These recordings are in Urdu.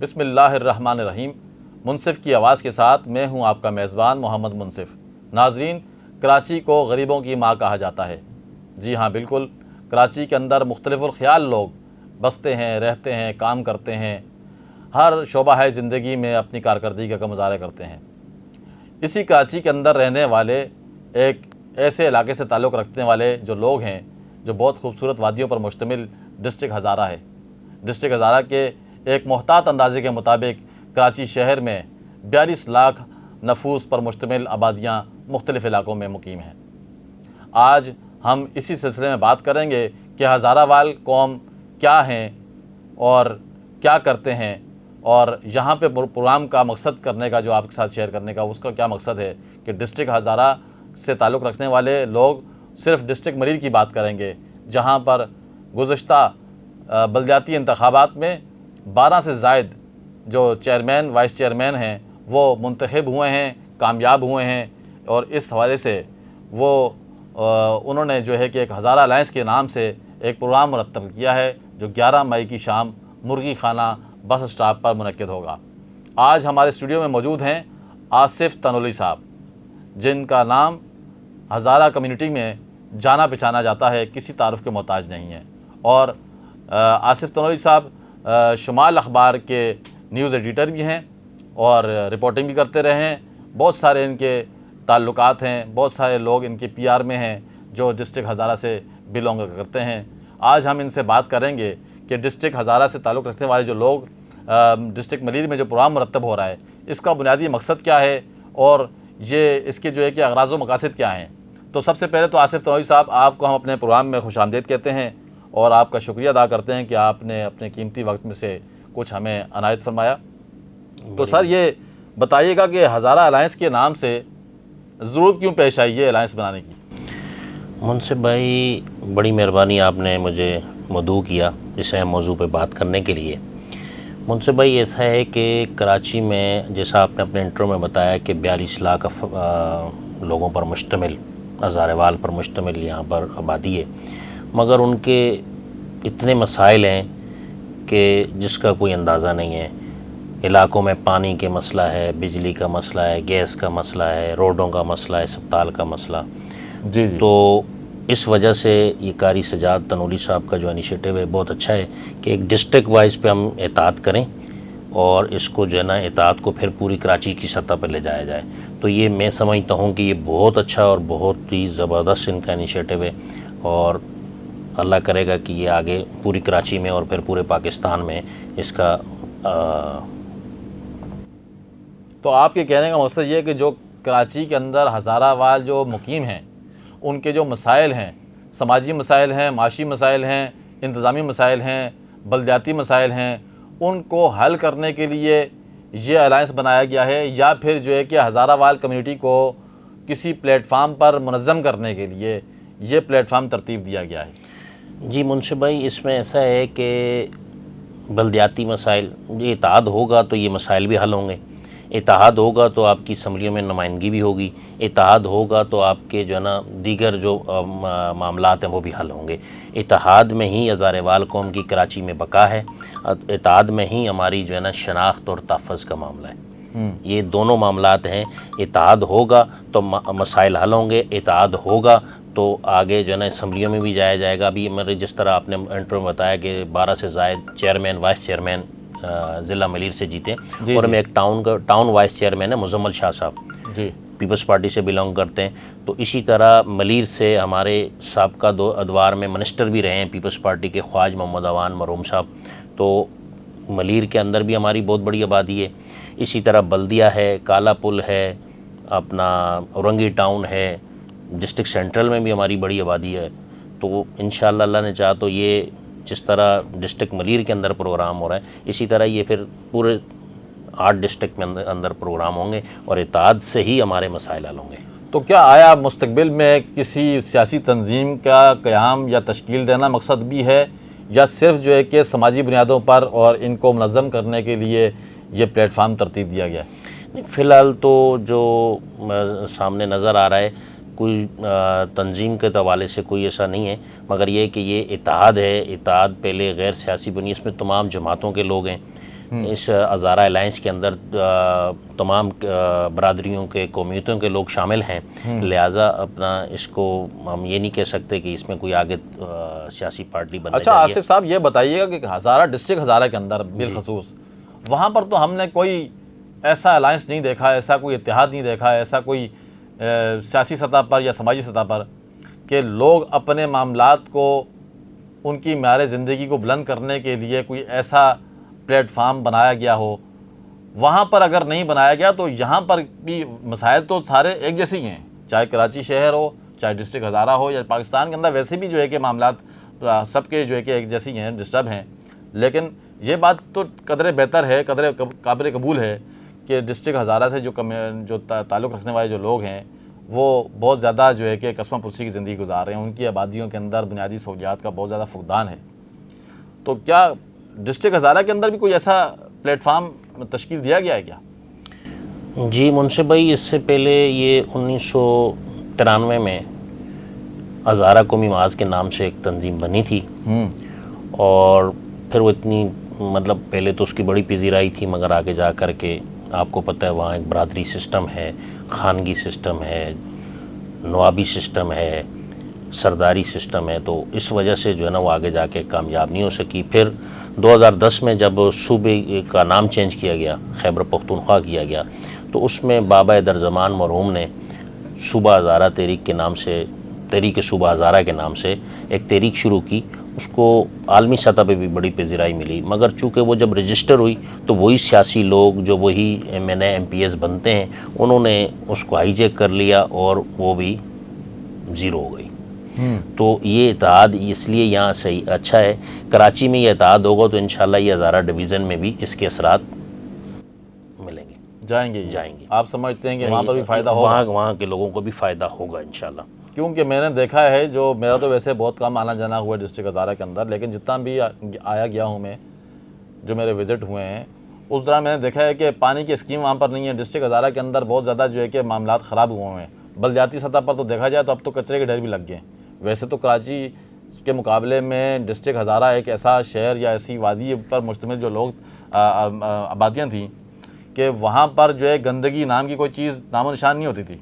بسم اللہ الرحمن الرحیم۔ منصف کی آواز کے ساتھ میں ہوں آپ کا میزبان محمد منصف۔ ناظرین، کراچی کو غریبوں کی ماں کہا جاتا ہے۔ جی ہاں، بالکل، کراچی کے اندر مختلف الخیال لوگ بستے ہیں، رہتے ہیں، کام کرتے ہیں، ہر شعبہ ہے زندگی میں اپنی کارکردگی کا مظاہرہ کرتے ہیں۔ اسی کراچی کے اندر رہنے والے ایک ایسے علاقے سے تعلق رکھنے والے جو لوگ ہیں، جو بہت خوبصورت وادیوں پر مشتمل ڈسٹرکٹ ہزارہ ہے۔ ڈسٹرکٹ ہزارہ کے ایک محتاط اندازے کے مطابق کراچی شہر میں 42 لاکھ نفوس پر مشتمل آبادیاں مختلف علاقوں میں مقیم ہیں۔ آج ہم اسی سلسلے میں بات کریں گے کہ ہزارہ وال قوم کیا ہیں اور کیا کرتے ہیں، اور یہاں پہ پروگرام کا مقصد کرنے کا، جو آپ کے ساتھ شیئر کرنے کا، اس کا کیا مقصد ہے کہ ڈسٹرکٹ ہزارہ سے تعلق رکھنے والے لوگ صرف ڈسٹرکٹ ملیر کی بات کریں گے، جہاں پر گزشتہ بلدیاتی انتخابات میں 12 سے زائد جو چیئرمین وائس چیئرمین ہیں وہ منتخب ہوئے ہیں، کامیاب ہوئے ہیں، اور اس حوالے سے انہوں نے جو ہے کہ ایک ہزارہ الائنس کے نام سے ایک پروگرام مرتب کیا ہے، جو 11 مئی کی شام مرغی خانہ بس اسٹاپ پر منعقد ہوگا۔ آج ہمارے اسٹوڈیو میں موجود ہیں آصف تنولی صاحب، جن کا نام ہزارہ کمیونٹی میں جانا پہچانا جاتا ہے، کسی تعارف کے محتاج نہیں ہے۔ اور آصف تنولی صاحب شمال اخبار کے نیوز ایڈیٹر بھی ہیں اور رپورٹنگ بھی کرتے رہے ہیں۔ بہت سارے ان کے تعلقات ہیں، بہت سارے لوگ ان کے PR میں ہیں جو ڈسٹرکٹ ہزارہ سے بلونگ کرتے ہیں۔ آج ہم ان سے بات کریں گے کہ ڈسٹرکٹ ہزارہ سے تعلق رکھنے والے جو لوگ ڈسٹرکٹ ملیر میں جو پروگرام مرتب ہو رہا ہے، اس کا بنیادی مقصد کیا ہے اور یہ اس کے جو ہے کہ اغراض و مقاصد کیا ہیں۔ تو سب سے پہلے تو آصف تنولی صاحب، آپ کو ہم اپنے پروگرام میں خوش آمدید کہتے ہیں اور آپ کا شکریہ ادا کرتے ہیں کہ آپ نے اپنے قیمتی وقت میں سے کچھ ہمیں عنایت فرمایا۔ تو سر، یہ بتائیے گا کہ ہزارہ الائنس کے نام سے ضرورت کیوں پیش آئی یہ الائنس بنانے کی؟ منصف بھائی، بڑی مہربانی آپ نے مجھے مدعو کیا اس اہم موضوع پہ بات کرنے کے لیے۔ منصف بھائی، ایسا ہے کہ کراچی میں، جیسا آپ نے اپنے انٹرو میں بتایا کہ 42 لاکھ لوگوں پر مشتمل، ہزارہ وال پر مشتمل یہاں پر آبادی ہے، مگر ان کے اتنے مسائل ہیں کہ جس کا کوئی اندازہ نہیں ہے۔ علاقوں میں پانی کے مسئلہ ہے، بجلی کا مسئلہ ہے، گیس کا مسئلہ ہے، روڈوں کا مسئلہ ہے، اسپتال کا مسئلہ۔ جی تو اس وجہ سے یہ قاری سجاد تنولی صاحب کا جو انیشیٹو ہے بہت اچھا ہے کہ ایک ڈسٹرکٹ وائز پہ ہم اطاعت کریں اور اس کو جو ہے نا اطاعت کو پھر پوری کراچی کی سطح پہ لے جایا جائے۔ تو یہ میں سمجھتا ہوں کہ یہ بہت اچھا اور بہت ہی زبردست ان کا انیشیٹو ہے، اور اللہ کرے گا کہ یہ آگے پوری کراچی میں اور پھر پورے پاکستان میں اس کا تو آپ کے کہنے کا مقصد یہ ہے کہ جو کراچی کے اندر ہزارہ وال جو مقیم ہیں، ان کے جو مسائل ہیں، سماجی مسائل ہیں، معاشی مسائل ہیں، انتظامی مسائل ہیں، بلدیاتی مسائل ہیں، ان کو حل کرنے کے لیے یہ الائنس بنایا گیا ہے، یا پھر جو ہے کہ ہزارہ وال کمیونٹی کو کسی پلیٹ فارم پر منظم کرنے کے لیے یہ پلیٹ فارم ترتیب دیا گیا ہے؟ جی منصف بھائی، اس میں ایسا ہے کہ بلدیاتی مسائل، یہ اتحاد ہوگا تو یہ مسائل بھی حل ہوں گے، اتحاد ہوگا تو آپ کی اسمبلیوں میں نمائندگی بھی ہوگی، اتحاد ہوگا تو آپ کے جو ہے نا دیگر جو معاملات ہیں وہ بھی حل ہوں گے۔ اتحاد میں ہی ہزارہ وال قوم کی کراچی میں بقا ہے، اتحاد میں ہی ہماری جو ہے نا شناخت اور تحفظ کا معاملہ ہے۔ یہ دونوں معاملات ہیں، اتحاد ہوگا تو مسائل حل ہوں گے، اتحاد ہوگا تو آگے جو ہے نا اسمبلیوں میں بھی جایا جائے گا۔ ابھی میرے جس طرح آپ نے انٹرو میں بتایا کہ 12 سے زائد چیئرمین وائس چیئرمین ضلع ملیر سے جیتے، اور میں ایک ٹاؤن وائس چیئرمین ہے مزمل شاہ صاحب، جی، پیپلز پارٹی سے بلانگ کرتے ہیں۔ تو اسی طرح ملیر سے ہمارے سابقہ 2 ادوار میں منسٹر بھی رہے ہیں پیپلز پارٹی کے خواجہ محمد عوان مرحوم صاحب، تو ملیر کے اندر بھی ہماری بہت بڑی آبادی ہے۔ اسی طرح بلدیہ ہے، کالا پل ہے، اپنا اورنگی ٹاؤن ہے، ڈسٹرکٹ سینٹرل میں بھی ہماری بڑی آبادی ہے۔ تو انشاءاللہ اللہ نے چاہا تو یہ جس طرح ڈسٹرکٹ ملیر کے اندر پروگرام ہو رہا ہے، اسی طرح یہ پھر پورے 8 ڈسٹرکٹ میں اندر پروگرام ہوں گے، اور اتحاد سے ہی ہمارے مسائل حل ہوں گے۔ تو کیا آیا مستقبل میں کسی سیاسی تنظیم کا قیام یا تشکیل دینا مقصد بھی ہے، یا صرف جو ہے کہ سماجی بنیادوں پر اور ان کو منظم کرنے کے لیے یہ پلیٹ فارم ترتیب دیا گیا ہے؟ فی الحال تو جو سامنے نظر آ رہا ہے، کوئی تنظیم کے حوالے سے کوئی ایسا نہیں ہے، مگر یہ کہ یہ اتحاد ہے۔ اتحاد پہلے غیر سیاسی بنی، اس میں تمام جماعتوں کے لوگ ہیں، اس ہزارہ الائنس کے اندر تمام برادریوں کے قومیتوں کے لوگ شامل ہیں، لہٰذا اپنا اس کو ہم یہ نہیں کہہ سکتے کہ اس میں کوئی آگے سیاسی پارٹی بننے اچھا جا رہی ہے۔ آصف صاحب یہ بتائیے گا کہ ہزارہ ڈسٹرکٹ ہزارہ کے اندر بالخصوص وہاں پر تو ہم نے کوئی ایسا الائنس نہیں دیکھا، ایسا کوئی اتحاد نہیں دیکھا، ایسا کوئی سیاسی سطح پر یا سماجی سطح پر کہ لوگ اپنے معاملات کو، ان کی معیار زندگی کو بلند کرنے کے لیے کوئی ایسا پلیٹ فارم بنایا گیا ہو۔ وہاں پر اگر نہیں بنایا گیا تو یہاں پر بھی مسائل تو سارے ایک جیسے ہی ہیں، چاہے کراچی شہر ہو، چاہے ڈسٹرکٹ ہزارہ ہو، یا پاکستان کے اندر ویسے بھی جو ہے کہ معاملات سب کے جو ہے کہ ایک جیسے ہی ہیں، ڈسٹرب ہیں۔ لیکن یہ بات تو قدرے بہتر ہے، قدرے قابل قبول ہے کہ ڈسٹرکٹ ہزارہ سے جو تعلق رکھنے والے جو لوگ ہیں وہ بہت زیادہ جو ہے کہ کسمہ پرسی کی زندگی گزار رہے ہیں، ان کی آبادیوں کے اندر بنیادی سہولیات کا بہت زیادہ فقدان ہے۔ تو کیا ڈسٹرکٹ ہزارہ کے اندر بھی کوئی ایسا پلیٹ فارم تشکیل دیا گیا ہے کیا؟ جی منصف بھائی، اس سے پہلے یہ 1993 میں ہزارہ قومی محاذ کے نام سے ایک تنظیم بنی تھی، اور پھر وہ اتنی مطلب پہلے تو اس کی بڑی پذیرائی تھی، مگر آگے جا کر کے آپ کو پتہ ہے وہاں ایک برادری سسٹم ہے، خانگی سسٹم ہے، نوابی سسٹم ہے، سرداری سسٹم ہے، تو اس وجہ سے جو ہے نا وہ آگے جا کے کامیاب نہیں ہو سکی۔ پھر 2010 میں جب صوبے کا نام چینج کیا گیا، خیبر پختونخوا کیا گیا، تو اس میں بابا در زمان مرحوم نے صوبہ ہزارہ تحریک کے نام سے، تحریک صوبہ ہزارہ کے نام سے ایک تحریک شروع کی۔ اس کو عالمی سطح پہ بھی بڑی پذیرائی ملی، مگر چونکہ وہ جب رجسٹر ہوئی تو وہی سیاسی لوگ جو وہی MNA MPs بنتے ہیں انہوں نے اس کو ہائی جیک کر لیا اور وہ بھی زیرو ہو گئی۔ تو یہ اتحاد اس لیے یہاں صحیح اچھا ہے، کراچی میں یہ اتحاد ہوگا تو انشاءاللہ یہ ہزارہ ڈویژن میں بھی اس کے اثرات ملیں گے، جائیں گے۔ آپ سمجھتے ہیں کہ وہاں پر بھی فائدہ ہوگا؟ وہاں کے لوگوں کو بھی فائدہ ہوگا انشاءاللہ، کیونکہ میں نے دیکھا ہے، جو میرا تو ویسے بہت کم آنا جانا ہوا ہے ڈسٹرکٹ ہزارہ کے اندر، لیکن جتنا بھی آیا گیا ہوں میں، جو میرے وزٹ ہوئے ہیں اس دوران میں نے دیکھا ہے کہ پانی کی اسکیم وہاں پر نہیں ہے۔ ڈسٹرکٹ ہزارہ کے اندر بہت زیادہ جو ہے کہ معاملات خراب ہوئے ہیں، بلدیاتی سطح پر تو دیکھا جائے تو اب تو کچرے کے ڈھیر بھی لگ گئے ہیں۔ ویسے تو کراچی کے مقابلے میں ڈسٹرکٹ ہزارہ ایک ایسا شہر یا ایسی وادی پر مشتمل جو لوگ آبادیاں تھیں کہ وہاں پر جو ہے گندگی نام کی کوئی چیز نام و نشان نہیں ہوتی تھی۔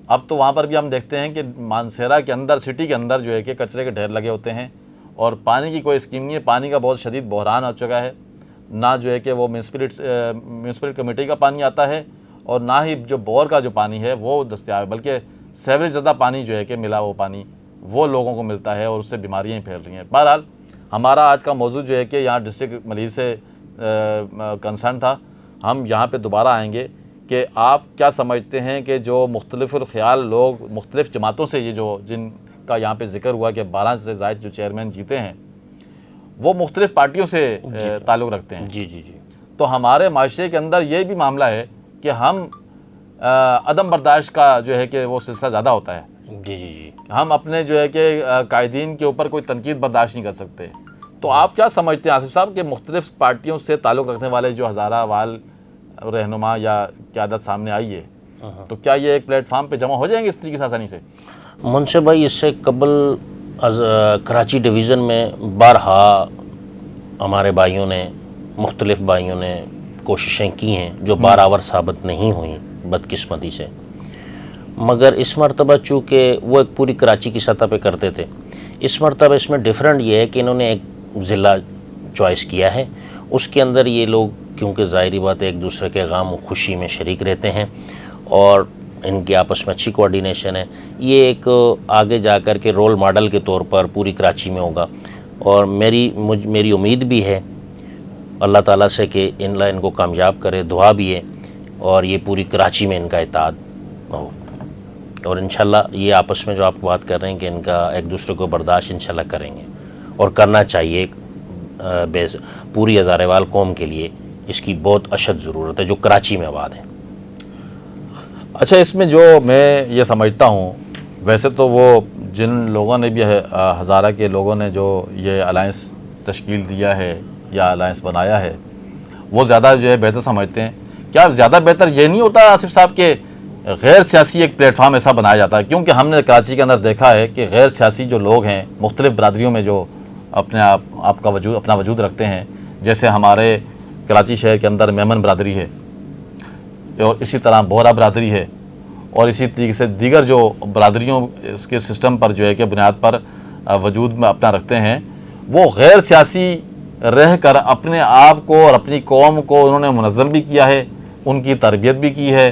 اب تو وہاں پر بھی ہم دیکھتے ہیں کہ مانسہرہ کے اندر، سٹی کے اندر جو ہے کہ کچرے کے ڈھیر لگے ہوتے ہیں، اور پانی کی کوئی اسکیم نہیں ہے۔ پانی کا بہت شدید بحران ہو چکا ہے، نہ جو ہے کہ وہ میونسپل کمیٹی کا پانی آتا ہے، اور نہ ہی جو بور کا جو پانی ہے وہ دستیاب ہے، بلکہ سیوریج زدہ پانی جو ہے کہ ملا وہ پانی وہ لوگوں کو ملتا ہے، اور اس سے بیماریاں پھیل رہی ہیں۔ بہرحال ہمارا آج کا موضوع جو ہے کہ یہاں ڈسٹرکٹ ملیر سے کنسرن تھا، ہم یہاں پہ دوبارہ آئیں گے کہ آپ کیا سمجھتے ہیں کہ جو مختلف الخیال لوگ مختلف جماعتوں سے، یہ جو جن کا یہاں پہ ذکر ہوا کہ 12 سے زائد جو چیئرمین جیتے ہیں وہ مختلف پارٹیوں سے تعلق رکھتے ہیں۔ جی تو ہمارے معاشرے کے اندر یہ بھی معاملہ ہے کہ ہم عدم برداشت کا جو ہے کہ وہ سلسلہ زیادہ ہوتا ہے۔ جی ہم اپنے جو ہے کہ قائدین کے اوپر کوئی تنقید برداشت نہیں کر سکتے۔ تو آپ کیا سمجھتے ہیں آصف صاحب کہ مختلف پارٹیوں سے تعلق رکھنے والے جو ہزارہ وال رہنما یا قیادت سامنے آئی ہے، تو کیا یہ ایک پلیٹ فارم پہ جمع ہو جائیں گے اس طریقے سے آسانی سے؟ منصف بھائی، اس سے قبل کراچی ڈویژن میں بارہا ہمارے بھائیوں نے، مختلف بھائیوں نے کوششیں کی ہیں جو برابر ثابت نہیں ہوئیں بدقسمتی سے، مگر اس مرتبہ چونکہ وہ ایک پوری کراچی کی سطح پہ کرتے تھے، اس مرتبہ اس میں ڈیفرنٹ یہ ہے کہ انہوں نے ایک ضلع چوائس کیا ہے، اس کے اندر یہ لوگ کیونکہ ظاہری بات ہے ایک دوسرے کے غم و خوشی میں شریک رہتے ہیں، اور ان کی آپس میں اچھی کوارڈینیشن ہے۔ یہ ایک آگے جا کر کے رول ماڈل کے طور پر پوری کراچی میں ہوگا، اور میری امید بھی ہے اللہ تعالیٰ سے کہ اللہ ان کو کامیاب کرے، دعا بھی ہے، اور یہ پوری کراچی میں ان کا اتحاد ہو، اور انشاءاللہ یہ آپس میں جو آپ بات کر رہے ہیں کہ ان کا ایک دوسرے کو برداشت انشاءاللہ کریں گے، اور کرنا چاہیے۔ پوری ہزارہ وال قوم کے لیے اس کی بہت اشد ضرورت ہے جو کراچی میں آباد ہے۔ اچھا، اس میں جو میں یہ سمجھتا ہوں، ویسے تو وہ جن لوگوں نے بھی ہزارہ کے لوگوں نے جو یہ الائنس تشکیل دیا ہے یا الائنس بنایا ہے وہ زیادہ جو ہے بہتر سمجھتے ہیں۔ کیا زیادہ بہتر یہ نہیں ہوتا آصف صاحب کہ غیر سیاسی ایک پلیٹ فارم ایسا بنایا جاتا ہے؟ کیونکہ ہم نے کراچی کے اندر دیکھا ہے کہ غیر سیاسی جو لوگ ہیں مختلف برادریوں میں جو اپنا وجود رکھتے ہیں، جیسے ہمارے کراچی شہر کے اندر میمن برادری ہے اور اسی طرح بورا برادری ہے اور اسی طریقے سے دیگر جو برادریوں اس کے سسٹم پر جو ہے کہ بنیاد پر وجود میں اپنا رکھتے ہیں، وہ غیر سیاسی رہ کر اپنے آپ کو اور اپنی قوم کو انہوں نے منظم بھی کیا ہے، ان کی تربیت بھی کی ہے،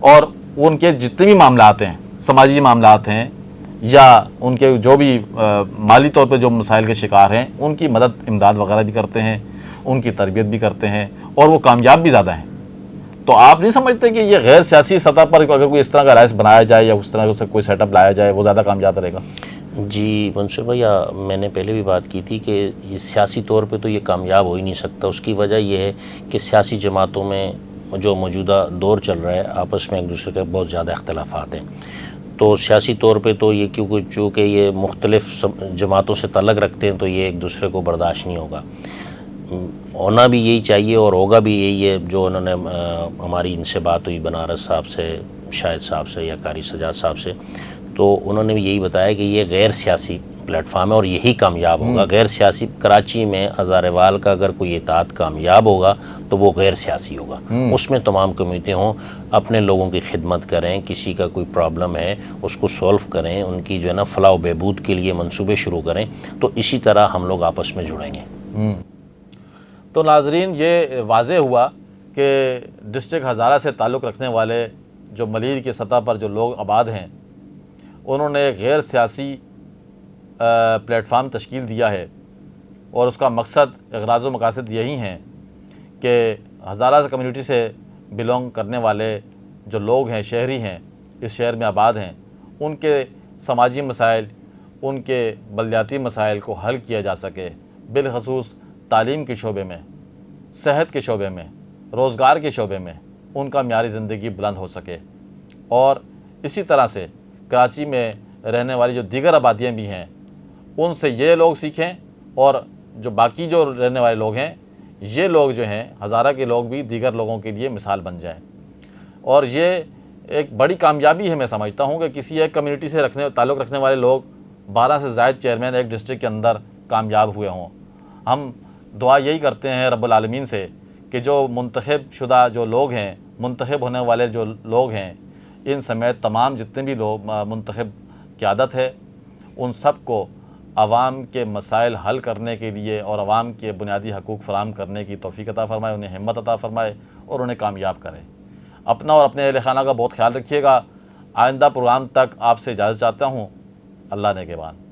اور ان کے جتنے بھی معاملات ہیں، سماجی معاملات ہیں یا ان کے جو بھی مالی طور پہ جو مسائل کے شکار ہیں، ان کی مدد امداد وغیرہ بھی کرتے ہیں، ان کی تربیت بھی کرتے ہیں، اور وہ کامیاب بھی زیادہ ہیں۔ تو آپ نہیں سمجھتے کہ یہ غیر سیاسی سطح پر اگر کوئی اس طرح کا رائس بنایا جائے یا اس طرح سے کوئی سیٹ اپ لایا جائے وہ زیادہ کامیاب رہے گا؟ جی منصور بھائی، میں نے پہلے بھی بات کی تھی کہ یہ سیاسی طور پہ تو یہ کامیاب ہو ہی نہیں سکتا۔ اس کی وجہ یہ ہے کہ سیاسی جماعتوں میں جو موجودہ دور چل رہا ہے، آپس میں ایک دوسرے کے بہت زیادہ اختلافات ہیں۔ تو سیاسی طور پہ تو یہ چونکہ یہ مختلف جماعتوں سے تعلق رکھتے ہیں تو یہ ایک دوسرے کو برداشت نہیں ہوگا۔ ہونا بھی یہی چاہیے اور ہوگا بھی یہی ہے۔ جو انہوں نے ہماری ان سے بات ہوئی بنارس صاحب سے، شاہد صاحب سے یا قاری سجاد صاحب سے، تو انہوں نے بھی یہی بتایا کہ یہ غیر سیاسی پلیٹ فارم ہے اور یہی کامیاب ہوگا۔ غیر سیاسی کراچی میں ہزاروال کا اگر کوئی اتحاد کامیاب ہوگا تو وہ غیر سیاسی ہوگا۔ اس میں تمام کمیٹیاں ہوں، اپنے لوگوں کی خدمت کریں، کسی کا کوئی پرابلم ہے اس کو سولو کریں، ان کی جو ہے نا فلاح و بہبود کے لیے منصوبے شروع کریں، تو اسی طرح ہم لوگ آپس میں جڑیں گے۔ تو ناظرین، یہ واضح ہوا کہ ڈسٹرکٹ ہزارہ سے تعلق رکھنے والے جو ملیر کی سطح پر جو لوگ آباد ہیں، انہوں نے ایک غیر سیاسی پلیٹ فارم تشکیل دیا ہے، اور اس کا مقصد، اغراض و مقاصد یہی ہیں کہ ہزارہ کمیونٹی سے بلونگ کرنے والے جو لوگ ہیں، شہری ہیں، اس شہر میں آباد ہیں، ان کے سماجی مسائل، ان کے بلدیاتی مسائل کو حل کیا جا سکے، بالخصوص تعلیم کے شعبے میں، صحت کے شعبے میں، روزگار کے شعبے میں ان کا معیار زندگی بلند ہو سکے۔ اور اسی طرح سے کراچی میں رہنے والی جو دیگر آبادیاں بھی ہیں، ان سے یہ لوگ سیکھیں، اور جو باقی جو رہنے والے لوگ ہیں، یہ لوگ جو ہیں ہزارہ کے لوگ بھی دیگر لوگوں کے لیے مثال بن جائیں۔ اور یہ ایک بڑی کامیابی ہے، میں سمجھتا ہوں، کہ کسی ایک کمیونٹی سے تعلق رکھنے والے لوگ 12 سے زائد چیئرمین ایک ڈسٹرکٹ کے اندر کامیاب ہوئے ہوں۔ ہم دعا یہی کرتے ہیں رب العالمین سے کہ جو منتخب شدہ جو لوگ ہیں، منتخب ہونے والے جو لوگ ہیں، ان سمیت تمام جتنے بھی لوگ منتخب قیادت ہے، ان سب کو عوام کے مسائل حل کرنے کے لیے اور عوام کے بنیادی حقوق فراہم کرنے کی توفیق عطا فرمائے، انہیں ہمت عطا فرمائے اور انہیں کامیاب کرے۔ اپنا اور اپنے اہل خانہ کا بہت خیال رکھیے گا۔ آئندہ پروگرام تک آپ سے اجازت چاہتا ہوں۔ اللہ نگہبان۔